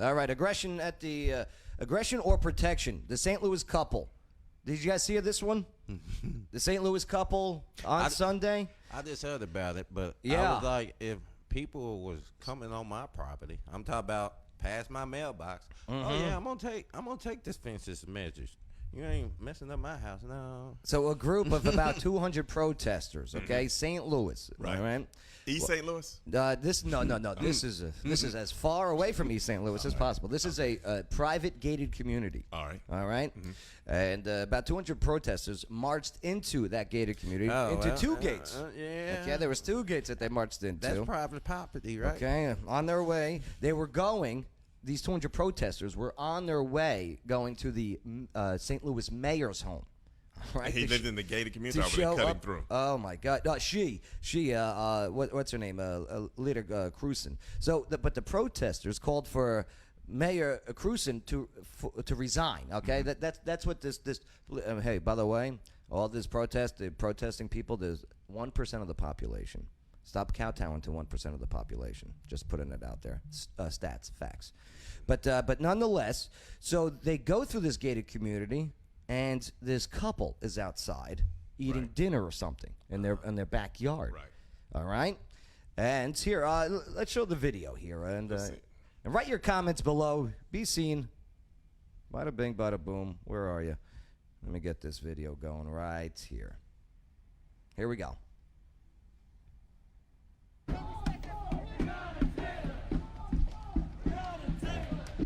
All right, aggression at the aggression or protection. The St. Louis couple. Did you guys see this one? The St. Louis couple on Sunday. I just heard about it, but yeah. I was like, if people was coming on my property, I'm talking about past my mailbox. Oh yeah, I'm gonna take this fences measures. You ain't messing up my house, no. So a group of about 200 protesters, okay, St. Louis, right? East St. Louis? No. This is as far away from East St. Louis as possible. This is a private gated community. All right. All right. And about 200 protesters marched into that gated community two gates. Yeah. Okay, there was 2 gates that they marched into. That's private property, right? Okay, on their way, they were going. These 200 protesters were on their way going to the St. Louis mayor's home. Right? He lived in the gated community, or were they cutting through? Oh my God! No, what's her name? Lita Cruzen. So, but the protesters called for Mayor Cruzen to resign. Okay, that's what this. Hey, by the way, all this the protesting people. There's 1% of the population. Stop kowtowing to 1% of the population. Just putting it out there. Stats, facts. But nonetheless, so they go through this gated community, and this couple is outside eating dinner or something in their backyard. Right. All right. And here, let's show the video here, and write your comments below. Be seen. Bada bing, bada boom. Where are you? Let me get this video going right here. Here we go.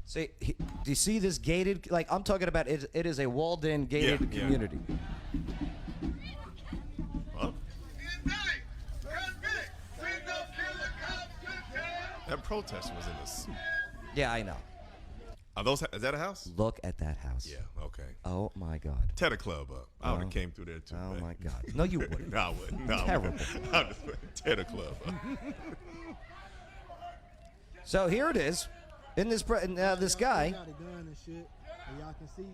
See, do you see this gated? Like I'm talking about, it is a walled-in gated community. Huh? That protest was in this. Yeah, I know. Is that a house? Look at that house. Yeah. Okay. Oh my God. Tear the club up. I would have came through there too. Oh man. my God. No, you wouldn't. No, I wouldn't. No, Terrible. I would tear the club up. So here it is. In this this guy. Got a gun and shit, and y'all can see.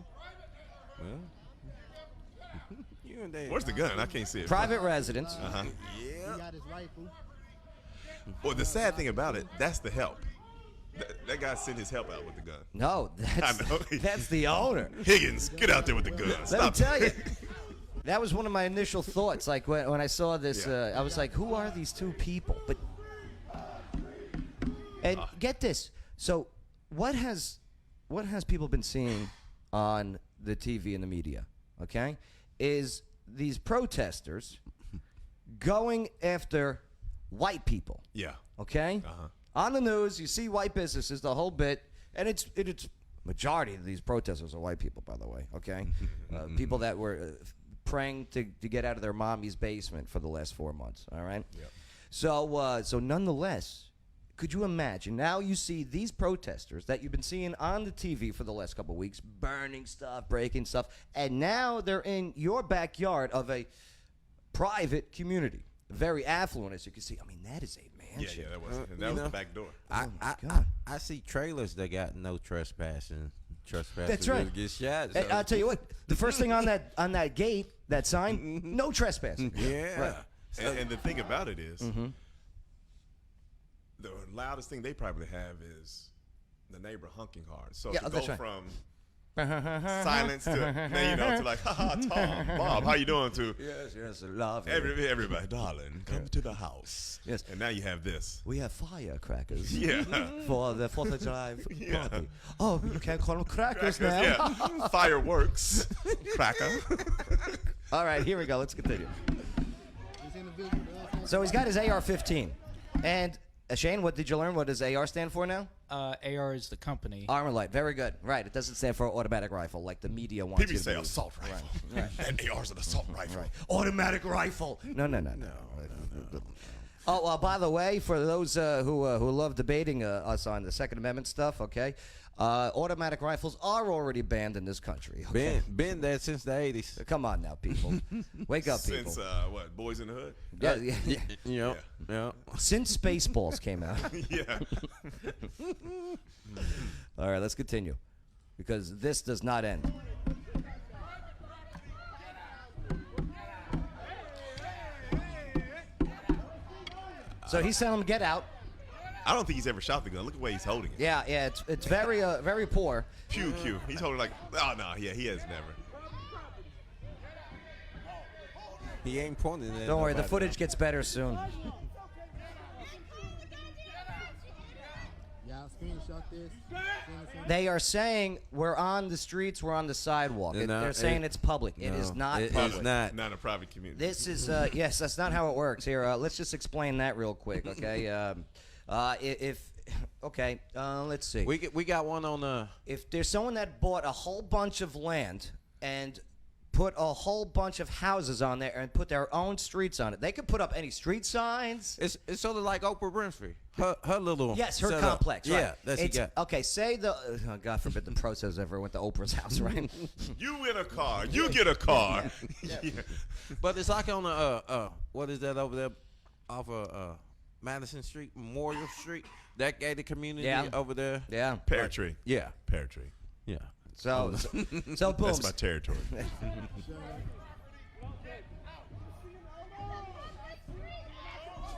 Where's the gun? I can't see it. Private residence. Uh-huh. He got his rifle. Well, the sad thing about it, that's the help. That guy sent his help out with the gun. No, that's the owner. Higgins, get out there with the gun. Let me tell you. That was one of my initial thoughts. Like when I saw this, I was like, "Who are these 2 people?" And get this. So, what has people been seeing on the TV and the media? Okay, is these protesters going after white people? Yeah. Okay. On the news, you see white businesses, the whole bit, and it's majority of these protesters are white people, by the way. Okay, people that were praying to get out of their mommy's basement for the last 4 months. All right. Yep. So nonetheless, could you imagine? Now you see these protesters that you've been seeing on the TV for the last couple of weeks, burning stuff, breaking stuff, and now they're in your backyard of a private community, very affluent, as you can see. I mean, that is a mansion. Yeah, that was the back door. I see trailers that got no trespassing. That's right. Get shot. And I'll tell you what. The first thing on that gate, that sign, no trespassing. Yeah. Right. And the thing about it is, the loudest thing they probably have is the neighbor honking hard. So to go from silence to to like, haha, Tom, Bob, how you doing? To yes, love everybody, darling, come to the house. Yes, and now you have this. We have firecrackers. Yeah, for the 4th of July party. Oh, you can't call them crackers now. Yeah, fireworks, cracker. All right, here we go. Let's continue. So he's got his AR-15, and Shane, what did you learn? What does AR stand for now? AR is the company. Armor Light. Very good. Right. It doesn't stand for automatic rifle like the media wants. People say assault rifle. Right. And AR's an assault rifle. Right. Automatic rifle. No. Oh, by the way, for those who love debating us on the Second Amendment stuff, okay, automatic rifles are already banned in this country. Okay? Been there since the 80s. Come on now, people. Wake up, people. Since, what, Boys in the Hood? Yeah. Since Spaceballs came out. Yeah. All right, let's continue, because this does not end. So he's telling him, get out. I don't think he's ever shot the gun. Look at the way he's holding it. Yeah, it's very very poor. Pew. He's holding like, oh no, yeah, he has never. He ain't pointing at Don't worry, the nobody footage else. gets better soon. Y'all screenshot this. They are saying we're on the streets, we're on the sidewalk. No, They're saying it's public. It is not public. It's not. Not a private community. This is yes, that's not how it works. Here, let's just explain that real quick, okay? Let's see. We got one on If there's someone that bought a whole bunch of land and put a whole bunch of houses on there and put their own streets on it, they could put up any street signs. It's sort of like Oprah Winfrey. Her little Yes, her setup. complex. Right. Yeah, that's It's- you got. Okay, say the God forbid the process ever went to Oprah's house, right? You win a car. You get a car. Yeah. But it's like on the what is that over there off of Madison Street, Memorial Street, that gated community over there. Yeah. Pear tree. Yeah. Pear tree. Yeah. So boom. That's my territory.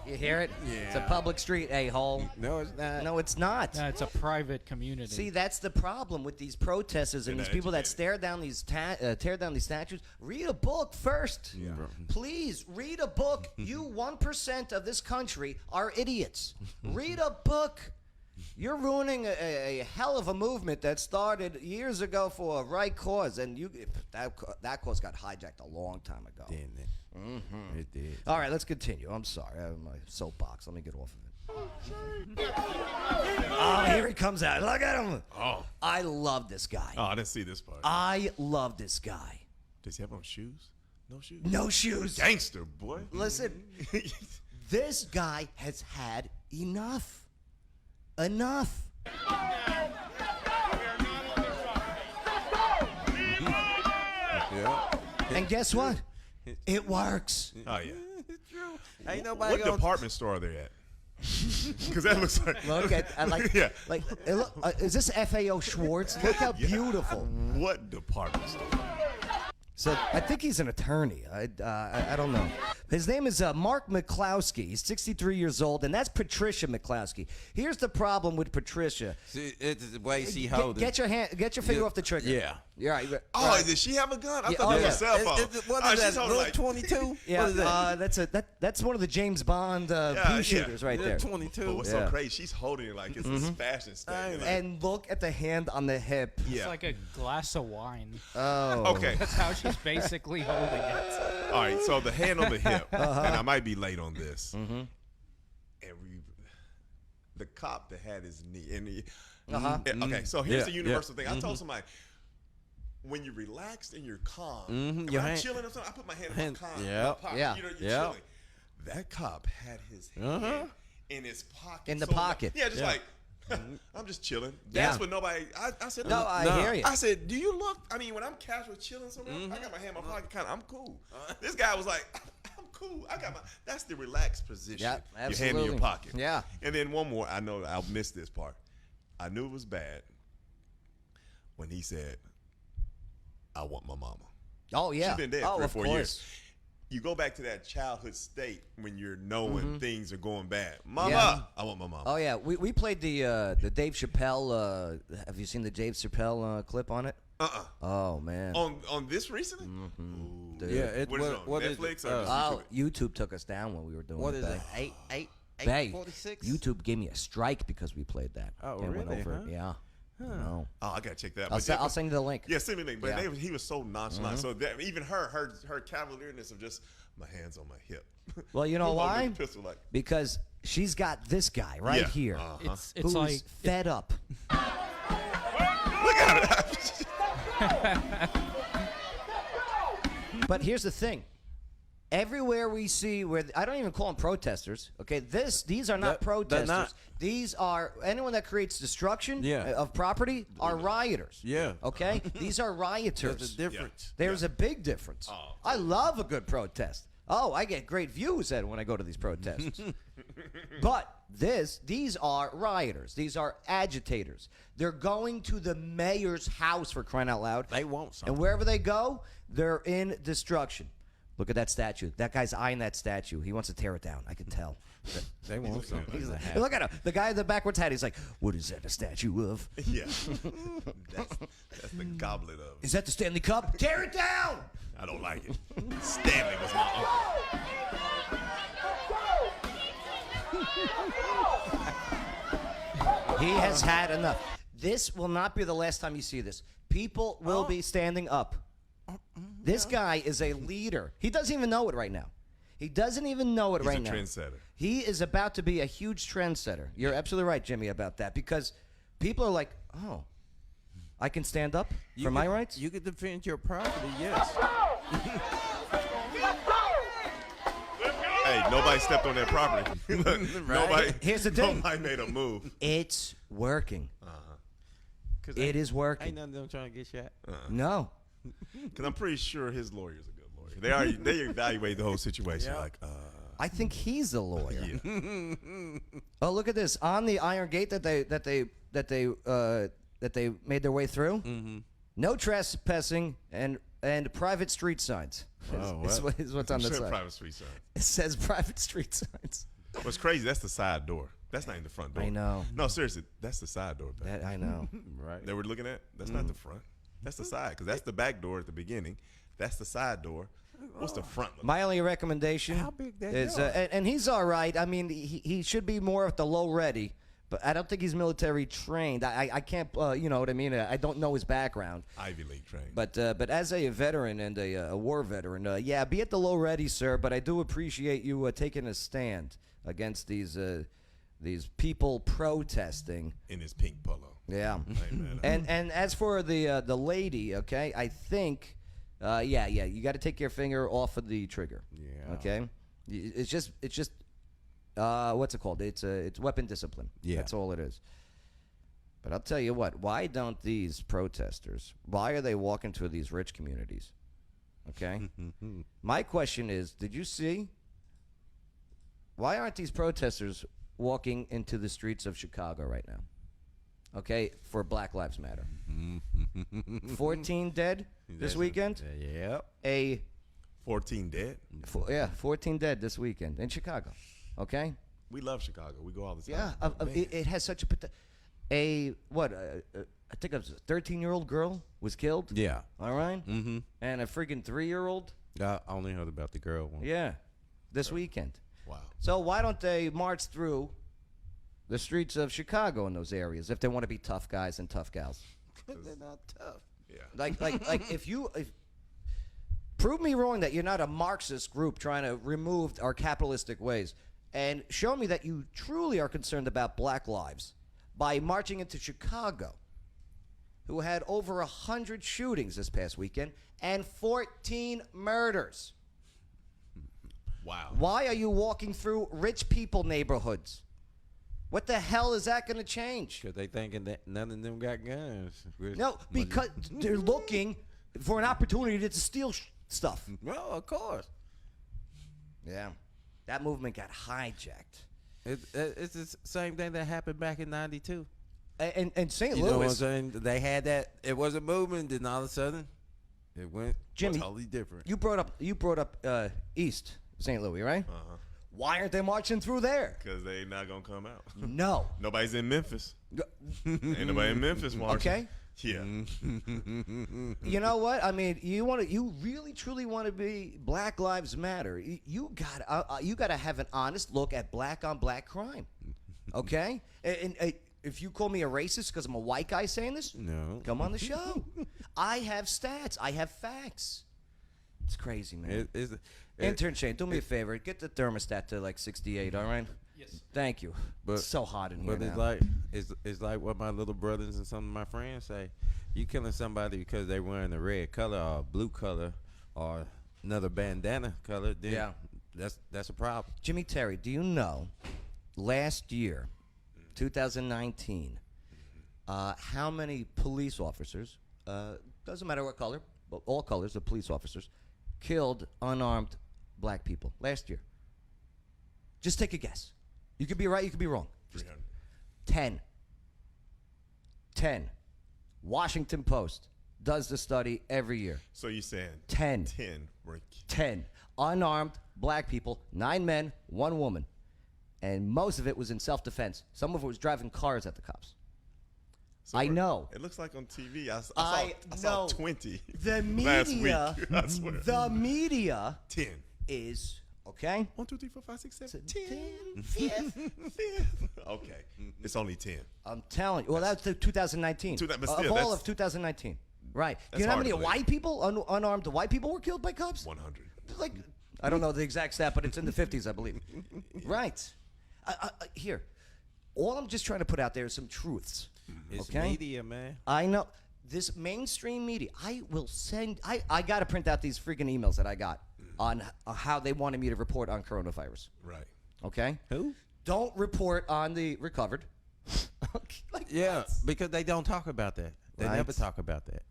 You hear it? Yeah. It's a public street, a-hole. No, it's not. No, it's not. No, it's a private community. See, that's the problem with these protesters and They're these not people that educated. tear down these statues. Read a book first. Yeah. Please, read a book. You 1% of this country are idiots. Read a book. You're ruining a hell of a movement that started years ago for a right cause, and that cause got hijacked a long time ago. Didn't it? Mm-hmm. It did. All right, let's continue. I'm sorry. I have my soapbox. Let me get off of it. Oh, here he comes out. Look at him. Oh. I love this guy. Oh, I didn't see this part. I love this guy. Does he have on shoes? No shoes? No shoes. Gangster, boy. Listen, this guy has had enough. Enough. Yeah. And guess what? It works. Oh, yeah. It's true. Ain't nobody What gonna department store are they at? Because that looks like. Look at Yeah. is this FAO Schwartz? Look how beautiful. What department store? So I think he's an attorney. I don't know. His name is Mark McCloskey. He's 63 years old, and that's Patricia McCloskey. Here's the problem with Patricia. See, it's the way she holds Get your finger off the trigger. Yeah. You're right. Oh, right. does she have a gun? I Yeah, thought oh, that yeah. was a cell phone. What Oh, is she's that? holding Little 22? Yeah, What is that? that's one of the James Bond Yeah, pea shooters right there. Little 22. But what's Yeah. so crazy? She's holding it like it's a fashion statement. Like, And look at the hand on the hip. It's yeah. like a glass of wine. Oh. Okay. That's how she's basically holding it. All right. So the hand on the hip, and I might be late on this. Mm-hmm. And the cop that had his knee. And Uh-huh. okay. So here's Yeah, the universal thing. I Mhm. told somebody, when you're relaxed and you're calm, Mhm, and your when I'm hand- chilling or something, I put my hand in hand- my pocket. yeah, My pocket. yeah, You know, you're yeah. chilling. That cop had his hand in his pocket. In the So, pocket. Yeah, just Yeah. like, I'm just chilling. That's Yeah. what nobody. I said, No, look, I No. hear you. I said, do you look? I mean, when I'm casual chilling somewhere, I got my hand in my pocket. I'm cool. This guy was like, I'm cool. I got my. That's the relaxed position. Yeah, Your hand in absolutely. your pocket. Yeah. And then one more. I know I'll miss this part. I knew it was bad when he said, "I want my mama." Oh yeah. She's been dead oh, 3 or of 4 course. years. You go back to that childhood state when you're knowing things are going bad. Mama, Yeah. I want my mama. Oh yeah. We played the Dave Chappelle. Have you seen the Dave Chappelle clip on it? Oh man. On this recently? Ooh. Dude. Yeah, it, What is it on? what is Netflix it? or just Oh, YouTube took us down when we were doing What it. is Bay. it? Eight Bay, 46? YouTube gave me a strike because we played that. Oh, They went really, over it. huh? Yeah. No. Oh, I gotta check that out. I'll, But I'll send you the link. Yeah, send me the link. But Yeah. he was so nonchalant. So that, even her cavalierness of just my hands on my hip. Well, you know Holding why? the pistol like, Because she's got this guy right Yeah. here, It's who's like fed up. look at it. But here's the thing. Everywhere we see where I don't even call them protesters. Okay, these are not They're protesters. not. These are anyone that creates destruction Yeah. of property are rioters. Yeah. Okay, these are rioters. There's a difference. There's a big difference. Oh, I love a good protest. Oh, I get great views when I go to these protests. But these are rioters. These are agitators. They're going to the mayor's house, for crying out loud. They want something. And wherever they go, they're in destruction. Look at that statue. That guy's eyeing that statue. He wants to tear it down. I can tell. They want something. He's to like, happen. look at him. The guy in the backwards hat. He's like, what is that a statue of? Yeah. That's the goblet of. Is that the Stanley Cup? Tear it down! I don't like it. Stanley was my uncle. He has had enough. This will not be the last time you see this. People will be standing up. This guy is a leader. He doesn't even know it right now. He doesn't even know it right now. He's a trendsetter. He is about to be a huge trendsetter. You're absolutely right, Jimmy, about that. Because people are like, oh, I can stand up for my rights? You can defend your property, yes. Hey, nobody stepped on their property. Nobody. Here's the thing. Nobody made a move. It's working. 'Cause It is working. Ain't none of them trying to get shot. No. Because I'm pretty sure his lawyer's a good lawyer. They evaluate the whole situation. Yeah. Like, I think he's a lawyer. yeah. Oh, look at this. On the Iron Gate that they made their way through. Mm-hmm. No trespassing and private street signs. Oh, is what's on the Sure, side. private street sign. It says private street signs. What's crazy? That's the side door. That's not even the front door. I know. No, seriously, that's the side door. Back. That I know. Right. That we're looking at. That's not the front. That's the side. Because that's the back door at the beginning. That's the side door. What's the front? Look My only recommendation How big that is, door? and he's all right. I mean, he should be more at the low ready, but I don't think he's military trained. I can't, you know what I mean? I don't know his background. Ivy League trained. But as a veteran and a war veteran, yeah, be at the low ready, sir. But I do appreciate you taking a stand against these people protesting. In his pink polo. Yeah. Hey, man, And as for the lady, okay, I think, yeah, you got to take your finger off of the trigger. Yeah. Okay. It's just what's it called? It's weapon discipline. Yeah. That's all it is. But I'll tell you what. Why don't these protesters? Why are they walking to these rich communities? Okay. My question is, did you see? Why aren't these protesters walking into the streets of Chicago right now? Okay, for Black Lives Matter. 14 dead this weekend. Yep. 14 dead. 14 dead this weekend in Chicago. Okay. We love Chicago. We go all the Yeah, time. it has such I think it was a 13-year-old girl was killed. Yeah. All right. Mm-hmm. And a freaking 3-year-old. I only heard about the girl one. Yeah, this weekend. Wow. So why don't they march through the streets of Chicago in those areas if they want to be tough guys and tough gals? They're not tough. Yeah. Like if prove me wrong that you're not a Marxist group trying to remove our capitalistic ways, and show me that you truly are concerned about Black lives by marching into Chicago, who had over 100 shootings this past weekend and 14 murders. Wow. Why are you walking through rich people neighborhoods? What the hell is that going to change? Because they thinking that none of them got guns. No, because they're looking for an opportunity to steal stuff. Well, of course. Yeah. That movement got hijacked. It's the same thing that happened back in '92. And St. You know what I'm Louis, saying? They had that. It was a movement, then all of a sudden, it went Jimmy, totally different. you brought up East St. Louis, right? Uh-huh. Why aren't they marching through there? Because they not going to come out. No. Nobody's in Memphis. Ain't nobody in Memphis marching. Okay. Yeah. You know what? I mean, you really truly want to be Black Lives Matter. You gotta have an honest look at black on black crime. Okay? And if you call me a racist because I'm a white guy saying this, No. come on the show. I have stats. I have facts. It's crazy, man. Intern Shane, do me a favor. Get the thermostat to like 68, all right? Yes. Thank you. But- It's so hot in here But now. it's like what my little brothers and some of my friends say. You killing somebody because they wearing a red color or a blue color or another bandana color, then Yeah. that's a problem. Jimmy Terry, do you know last year, 2019, how many police officers, doesn't matter what color, but all colors of police officers, killed unarmed black people last year? Just take a guess. You could be right, you could be wrong. 300. 10. Washington Post does the study every year. So you're saying 10. 10 were 10. unarmed black people, 9 men, 1 woman. And most of it was in self-defense. Some of it was driving cars at the cops. So I know. It looks like on TV. I saw 20 The last media, week. I swear. the media 10. is, okay? 1, 2, 3, 4, 5, 6, 7, 10. 10. Okay. It's only 10. I'm telling you. Well, that's the 2019. But still, of all that's- of 2019. Right. That's You know how hard many to believe. white people, unarmed white people were killed by cops? 100. Like, I don't know the exact stat, but it's in the 50s, I believe. Right. Here, all I'm just trying to put out there is some truths. It's Okay? media, man. I know this mainstream media. I will send. I got to print out these freaking emails that I got on how they wanted me to report on coronavirus. Right. Okay. Who? Don't report on the recovered. Like, Yeah, because they don't talk about that. They Right. never talk about that.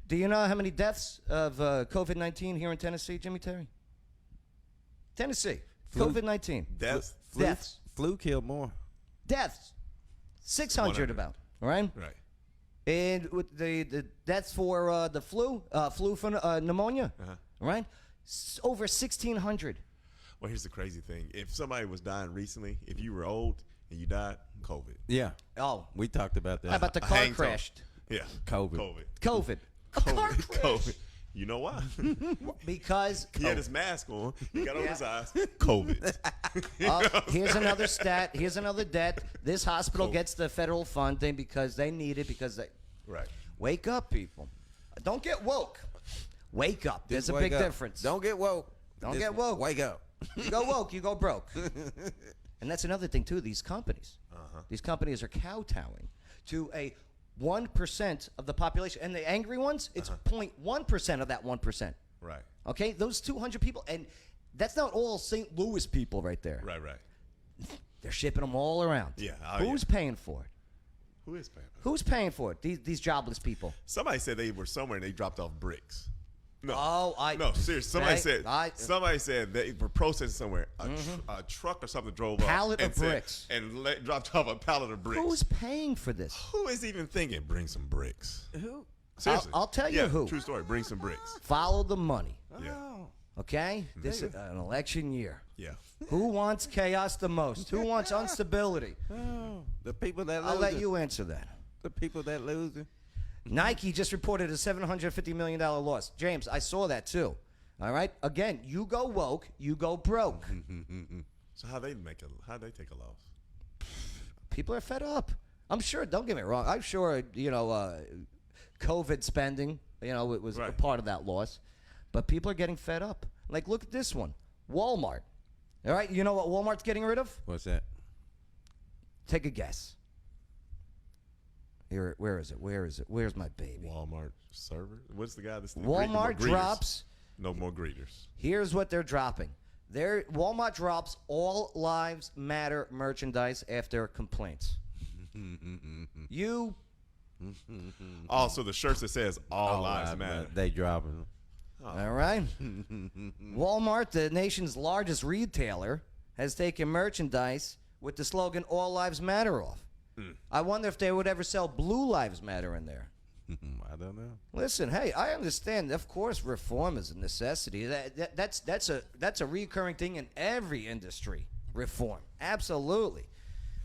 do you know how many deaths of COVID-19 here in Tennessee, Jimmy Terry? Tennessee, Flu? COVID-19 That's deaths. Flu killed more. Deaths, 600 100. about. All right. right. And with the deaths for the flu for pneumonia, right? Over 1,600. Well, here's the crazy thing. If somebody was dying recently, if you were old and you died, COVID. Yeah, Oh, we talked about that. how about the A car hang crashed? Yeah. COVID. COVID. COVID. A car COVID. crash. COVID. You know why? Because He had his mask on. He got over his eyes. COVID. here's another stat. Here's another debt. This hospital gets the federal funding because they need it. Because they Right. wake up, people. Don't get woke. Wake up. There's Just a wake big up. difference. Don't get woke. Don't Just get woke. Wake up. You go woke, you go broke. And that's another thing too. These companies are kowtowing to a 1% of the population, and the angry ones, it's 0.1% of that 1%. Right. Okay, those 200 people, and that's not all St. Louis people right there. Right. Right. They're shipping them all around. Yeah, Who's paying for it? Who is paying? Who's paying for it? These jobless people. Somebody said they were somewhere and they dropped off bricks. No. Oh, No, seriously. Right? Somebody said they were protesting somewhere. A truck or something drove Pallet up of and said- bricks. and dropped off a pallet of bricks. Who's paying for this? Who is even thinking bring some bricks? Who? Seriously. I'll tell you Yeah, who. True story. Bring some bricks. Follow the money. Yeah. Oh. Okay? This is an election year. Yeah. Who wants chaos the most? Who wants instability? Oh. The people that I'll losing. let you answer that. The people that losing. Nike just reported a $750 million loss. James, I saw that too. All right? Again, you go woke, you go broke. So how they take a loss? People are fed up. I'm sure, don't get me wrong, I'm sure, COVID spending, it was a Right. part of that loss. But people are getting fed up. Like, look at this one. Walmart. All right? You know what Walmart's getting rid of? What's that? Take a guess. Here, where is it? Where's my baby? Walmart server. What's the guy that's Walmart drops. No more greeters. Here's what they're dropping. Walmart drops all lives matter merchandise after complaints. You Also, the shirts that says all lives right, matter. man. They dropping. all right? Walmart, the nation's largest retailer, has taken merchandise with the slogan "All Lives Matter" off. I wonder if they would ever sell "Blue Lives Matter" in there. I don't know. Listen, hey, I understand. Of course, reform is a necessity. That's a recurring thing in every industry. Reform, absolutely.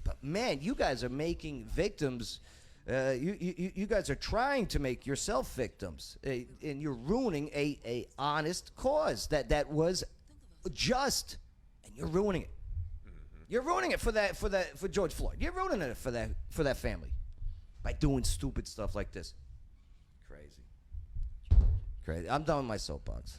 But man, you guys are making victims. You guys are trying to make yourself victims, and you're ruining a honest cause that was just, and you're ruining it. You're ruining it for George Floyd. You're ruining it for that family by doing stupid stuff like this. Crazy. I'm done with my soapbox.